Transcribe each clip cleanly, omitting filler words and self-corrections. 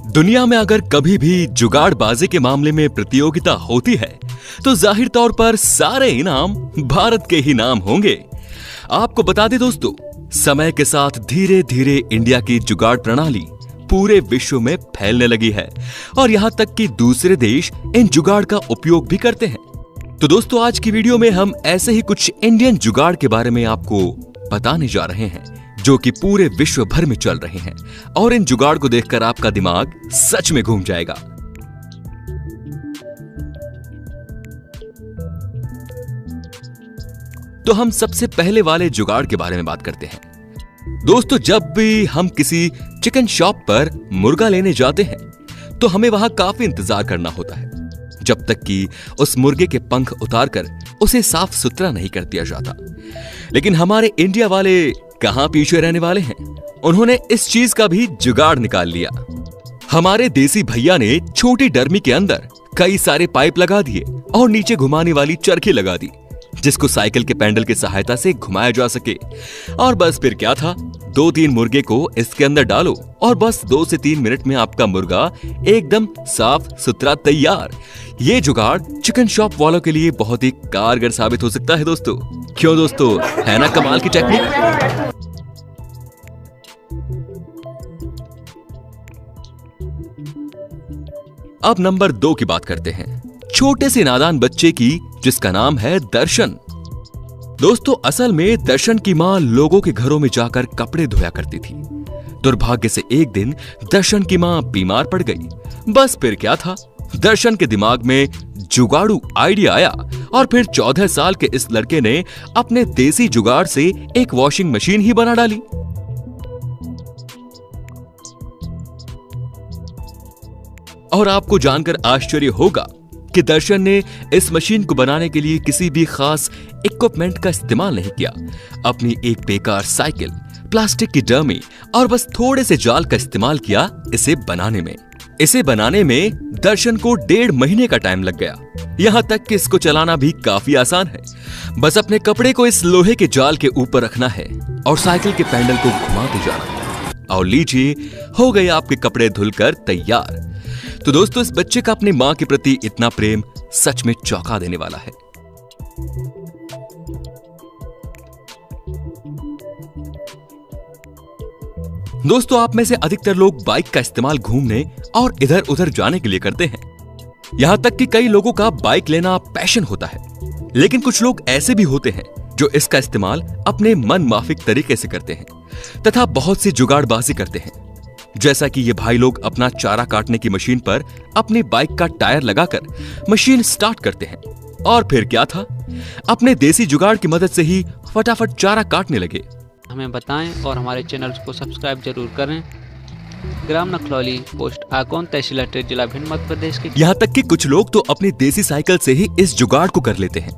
दुनिया में अगर कभी भी जुगाड़बाजी के मामले में प्रतियोगिता होती है तो जाहिर तौर पर सारे इनाम भारत के ही नाम होंगे। आपको बता दें दोस्तों, समय के साथ धीरे धीरे इंडिया की जुगाड़ प्रणाली पूरे विश्व में फैलने लगी है और यहाँ तक कि दूसरे देश इन जुगाड़ का उपयोग भी करते हैं। तो दोस्तों, आज की वीडियो में हम ऐसे ही कुछ इंडियन जुगाड़ के बारे में आपको बताने जा रहे हैं जो कि पूरे विश्व भर में चल रहे हैं और इन जुगाड़ को देखकर आपका दिमाग सच में घूम जाएगा। तो हम सबसे पहले वाले जुगाड़ के बारे में बात करते हैं। दोस्तों, जब भी हम किसी चिकन शॉप पर मुर्गा लेने जाते हैं तो हमें वहां काफी इंतजार करना होता है जब तक कि उस मुर्गे के पंख उतारकर उसे साफ सुथरा नहीं कर दिया जाता। लेकिन हमारे इंडिया वाले कहां पीछे रहने वाले हैं, उन्होंने इस चीज का भी जुगाड़ निकाल लिया। हमारे देसी भैया ने छोटी डर्मी के अंदर कई सारे पाइप लगा दिए और नीचे घुमाने वाली चरखी लगा दी जिसको साइकिल के पैडल की सहायता से घुमाया जा सके। और बस फिर क्या था, 2-3 मुर्गे को इसके अंदर डालो और बस 2 से 3 मिनट में आपका मुर्गा एकदम साफ सुथरा तैयार। ये जुगाड़ चिकन शॉप वालों के लिए बहुत ही कारगर साबित हो सकता है दोस्तों। क्यों दोस्तों, है ना कमाल की टेक्निक। अब नंबर 2 की बात करते हैं, छोटे से नादान बच्चे की जिसका नाम है दर्शन। दोस्तों, असल में दर्शन की मां लोगों के घरों में जाकर कपड़े धोया करती थी। दुर्भाग्य से एक दिन दर्शन की मां बीमार पड़ गई। बस फिर क्या था, दर्शन के दिमाग में जुगाड़ू आइडिया आया और फिर 14 साल के इस लड़के ने अपने देसी जुगाड़ से एक वॉशिंग मशीन ही बना डाली। और आपको जानकर आश्चर्य होगा कि दर्शन ने इस मशीन को बनाने के लिए किसी भी खास इक्विपमेंट का इस्तेमाल नहीं किया। अपनी एक बेकार साइकिल, प्लास्टिक की डमी और बस थोड़े से जाल का इस्तेमाल किया इसे बनाने में। इसे बनाने में दर्शन को 1.5 महीने का टाइम लग गया। यहाँ तक कि इसको चलाना भी काफी आसान है। बस अपने कपड़े को इस लोहे के जाल के ऊपर रखना है और साइकिल के पैडल को घुमाते जाना है और लीजिए, हो गए आपके कपड़े धुलकर तैयार। तो दोस्तों, इस बच्चे का अपनी मां के प्रति इतना प्रेम सच में चौंका देने वाला है। दोस्तों, आप में से अधिकतर लोग बाइक का इस्तेमाल घूमने और इधर उधर जाने के लिए करते हैं। यहां तक कि कई लोगों का बाइक लेना पैशन होता है। लेकिन कुछ लोग ऐसे भी होते हैं जो इसका इस्तेमाल अपने मन माफिक तरीके से करते हैं तथा बहुत सी जुगाड़बाजी करते हैं। जैसा कि ये भाई लोग अपना चारा काटने की मशीन पर अपनी बाइक का टायर लगाकर मशीन स्टार्ट करते हैं और फिर क्या था, अपने देसी जुगाड़ की मदद से ही फटाफट चारा काटने लगे। हमें बताएं और हमारे चैनल को सब्सक्राइब जरूर करें। ग्राम नखलौली, पोस्ट आकोन, तहसील अटरी, जिला भिंड, मध्य प्रदेश के। यहाँ तक कि कुछ लोग तो अपनी देसी साइकिल से ही इस जुगाड़ को कर लेते हैं,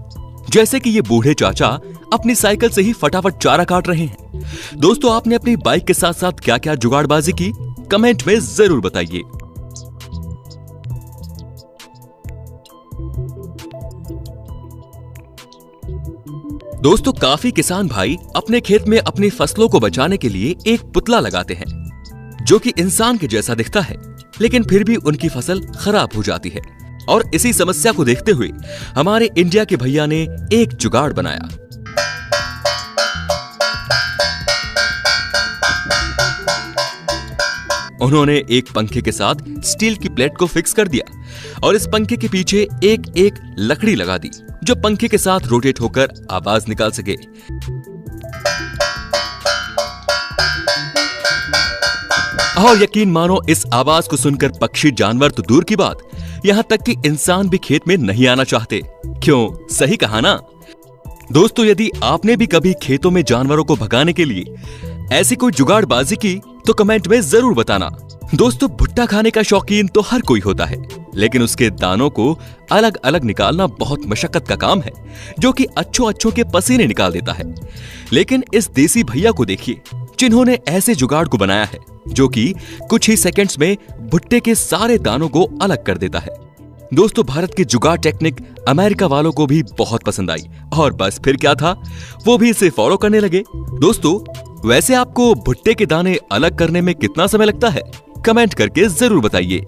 जैसे कि ये बूढ़े चाचा अपनी साइकिल से ही फटाफट चारा काट रहे हैं। दोस्तों, आपने अपनी बाइक के साथ साथ क्या क्या जुगाड़बाजी की, कमेंट में जरूर बताइए। दोस्तों, काफी किसान भाई अपने खेत में अपनी फसलों को बचाने के लिए एक पुतला लगाते हैं जो कि इंसान के जैसा दिखता है, लेकिन फिर भी उनकी फसल खराब हो जाती है। और इसी समस्या को देखते हुए हमारे इंडिया के भैया ने एक जुगाड़ बनाया। उन्होंने एक पंखे के साथ स्टील की प्लेट को फिक्स कर दिया और इस पंखे के पीछे एक एक लकड़ी लगा दी जो पंखे के साथ रोटेट होकर आवाज निकाल सके। और यकीन मानो, इस आवाज को सुनकर पक्षी जानवर तो दूर की बात, यहां तक कि इंसान भी खेत में नहीं आना चाहते। क्यों, सही कहा ना। दोस्तों, यदि आपने भी कभी खेतों में जानवरों को भगाने के लिए ऐसी कोई जुगाड़बाजी की तो कमेंट में जरूर बताना। दोस्तों, भुट्टा खाने का शौकीन तो हर कोई होता है, लेकिन उसके दानों को अलग अलग निकालना बहुत मशक्कत का काम है जो कि अच्छों के पसीने निकाल देता है। लेकिन इस देसी भैया को देखिए जिन्होंने ऐसे जुगाड़ को बनाया है जो कि कुछ ही सेकंड्स में भुट्टे के सारे दानों को अलग कर देता है। दोस्तों, भारत की जुगाड़ टेक्निक अमेरिका वालों को भी बहुत पसंद आई और बस फिर क्या था, वो भी इसे फॉलो करने लगे। दोस्तों, वैसे आपको भुट्टे के दाने अलग करने में कितना समय लगता है, कमेंट करके जरूर बताइए।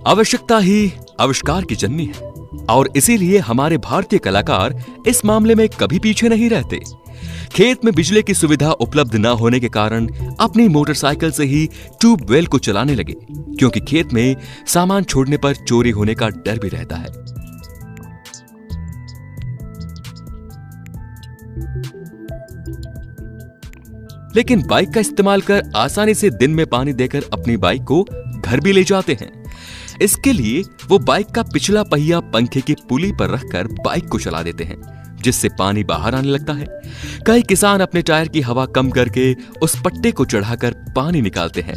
आवश्यकता ही आविष्कार की जननी है और इसीलिए हमारे भारतीय कलाकार इस मामले में कभी पीछे नहीं रहते। खेत में बिजली की सुविधा उपलब्ध न होने के कारण अपनी मोटरसाइकिल से ही ट्यूबवेल को चलाने लगे, क्योंकि खेत में सामान छोड़ने पर चोरी होने का डर भी रहता है। लेकिन बाइक का इस्तेमाल कर आसानी से दिन में पानी देकर अपनी बाइक को घर भी ले जाते हैं। इसके लिए वो बाइक का पिछला पहिया पंखे की पुली पर रखकर बाइक को चला देते हैं, जिससे पानी बाहर आने लगता है। कई किसान अपने टायर की हवा कम करके उस पट्टे को चढ़ाकर पानी निकालते हैं।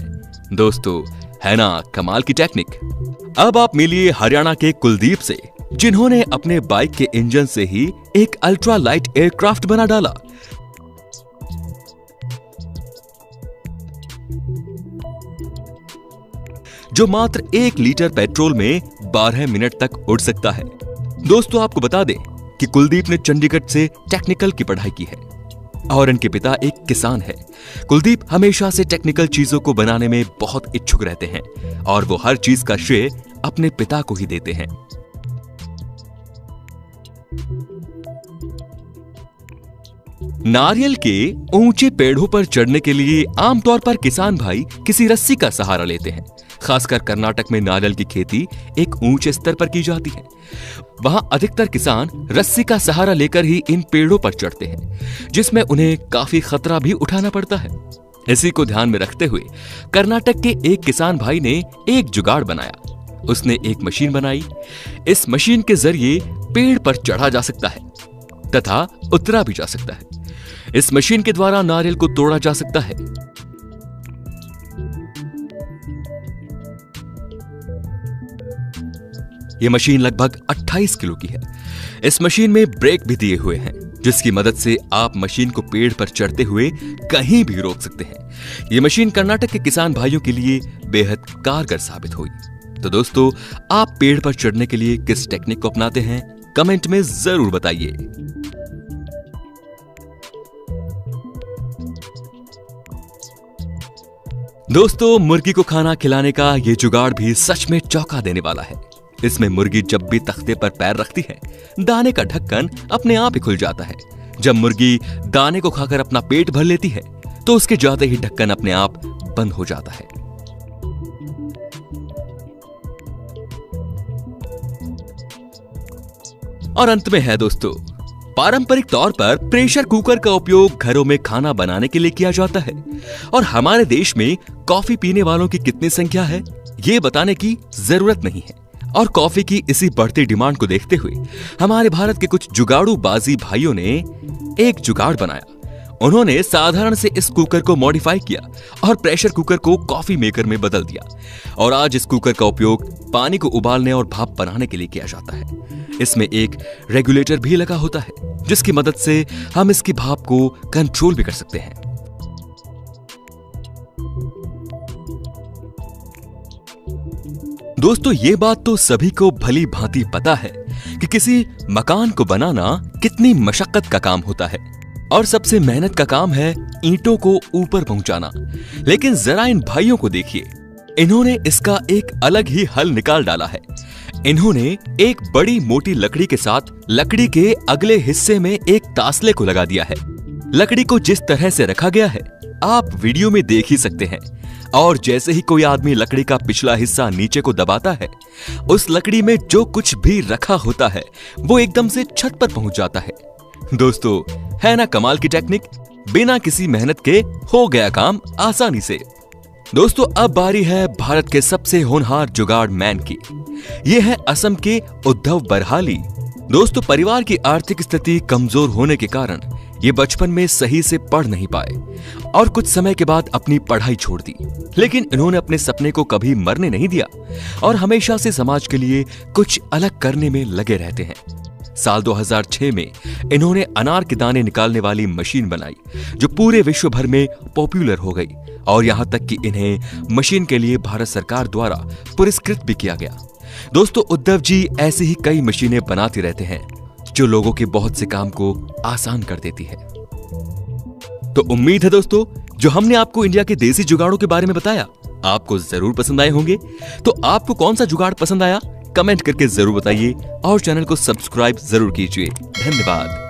दोस्तों, है ना कमाल की टेक्निक। अब आप मिलिए हरियाणा के कुलदीप से, जिन्होंने अपने बाइक के इंजन से ही एक अल्ट्रा लाइट एयरक्राफ्ट बना डाला। जो मात्र 1 लीटर पेट्रोल में 12 मिनट तक उड़ सकता है। दोस्तों, आपको बता दें कि कुलदीप ने चंडीगढ़ से टेक्निकल की पढ़ाई की है और इनके पिता एक किसान है। कुलदीप हमेशा से टेक्निकल चीजों को बनाने में बहुत इच्छुक रहते हैं और वो हर चीज का श्रेय अपने पिता को ही देते हैं। नारियल के ऊंचे पेड़ों पर चढ़ने के लिए आमतौर पर किसान भाई किसी रस्सी का सहारा लेते हैं। खासकर कर्नाटक में नारियल की खेती एक ऊंचे स्तर पर की जाती है। वहां अधिकतर किसान रस्सी का सहारा लेकर ही इन पेड़ों पर चढ़ते हैं, जिसमें उन्हें काफी खतरा भी उठाना पड़ता है। इसी को ध्यान में रखते हुए कर्नाटक के एक किसान भाई ने एक जुगाड़ बनाया। उसने एक मशीन बनाई। इस मशीन के जरिए पेड़ पर चढ़ा जा सकता है तथा उतरा भी जा सकता है। इस मशीन के द्वारा नारियल को तोड़ा जा सकता है। यह मशीन लगभग 28 किलो की है। इस मशीन में ब्रेक भी दिए हुए हैं, जिसकी मदद से आप मशीन को पेड़ पर चढ़ते हुए कहीं भी रोक सकते हैं। यह मशीन कर्नाटक के किसान भाइयों के लिए बेहद कारगर साबित हुई। तो दोस्तों, आप पेड़ पर चढ़ने के लिए किस टेक्निक को अपनाते हैं, कमेंट में जरूर बताइए। दोस्तों, मुर्गी को खाना खिलाने का यह जुगाड़ भी सच में चौंका देने वाला है। इसमें मुर्गी जब भी तख्ते पर पैर रखती है, दाने का ढक्कन अपने आप ही खुल जाता है। जब मुर्गी दाने को खाकर अपना पेट भर लेती है, तो उसके जाते ही ढक्कन अपने आप बंद हो जाता है। और अंत में है दोस्तों, पारंपरिक तौर पर प्रेशर कुकर का उपयोग घरों में खाना बनाने के लिए किया जाता है। और हमारे देश में कॉफी पीने वालों की कितनी संख्या है, ये बताने की जरूरत नहीं है। और कॉफी की इसी बढ़ती डिमांड को देखते हुए हमारे भारत के कुछ जुगाड़ू बाजी भाइयों ने एक जुगाड़ बनाया। उन्होंने साधारण से इस कुकर को मॉडिफाई किया और प्रेशर कुकर को कॉफी मेकर में बदल दिया। और आज इस कुकर का उपयोग पानी को उबालने और भाप बनाने के लिए किया जाता है। इसमें एक रेगुलेटर भी लगा होता है, जिसकी मदद से हम इसकी भाप को कंट्रोल भी कर सकते हैं। दोस्तों, ये बात तो सभी को भली भांति पता है कि किसी मकान को बनाना कितनी मशक्कत का काम होता है और सबसे मेहनत का काम है ईंटों को ऊपर पहुंचाना। लेकिन जरा इन भाइयों को देखिए, इन्होंने इसका एक अलग ही हल निकाल डाला है। इन्होंने एक बड़ी मोटी लकड़ी के साथ लकड़ी के अगले हिस्से में एक तासले को लगा दिया है। लकड़ी को जिस तरह से रखा गया है, आप वीडियो में देख ही सकते हैं। और जैसे ही कोई आदमी लकड़ी का पिछला हिस्सा नीचे को दबाता है, उस लकड़ी में जो कुछ भी रखा होता है वो एकदम से छत पर पहुंच जाता है। दोस्तों, है ना कमाल की टेक्निक। बिना किसी मेहनत के हो गया काम आसानी से। दोस्तों, अब बारी है भारत के सबसे होनहार जुगाड़ मैन की। ये है असम के उद्धव बरहाली। दोस्तों, परिवार की आर्थिक स्थिति कमजोर होने के कारण ये बचपन में सही से पढ़ नहीं पाए और कुछ समय के बाद अपनी पढ़ाई छोड़ दी। लेकिन इन्होंने अपने सपने को कभी मरने नहीं दिया और हमेशा से समाज के लिए कुछ अलग करने में लगे रहते हैं। साल 2006 में इन्होंने अनार के दाने निकालने वाली मशीन बनाई, जो पूरे विश्व भर में पॉपुलर हो गई और यहां तक कि इन्हें मशीन के लिए भारत सरकार द्वारा पुरस्कृत भी किया गया। दोस्तों, उद्धव जी ऐसी ही कई मशीनें बनाते रहते हैं। जो लोगों के बहुत से काम को आसान कर देती है। तो उम्मीद है दोस्तों, जो हमने आपको इंडिया के देसी जुगाड़ों के बारे में बताया आपको जरूर पसंद आए होंगे। तो आपको कौन सा जुगाड़ पसंद आया कमेंट करके जरूर बताइए और चैनल को सब्सक्राइब जरूर कीजिए। धन्यवाद।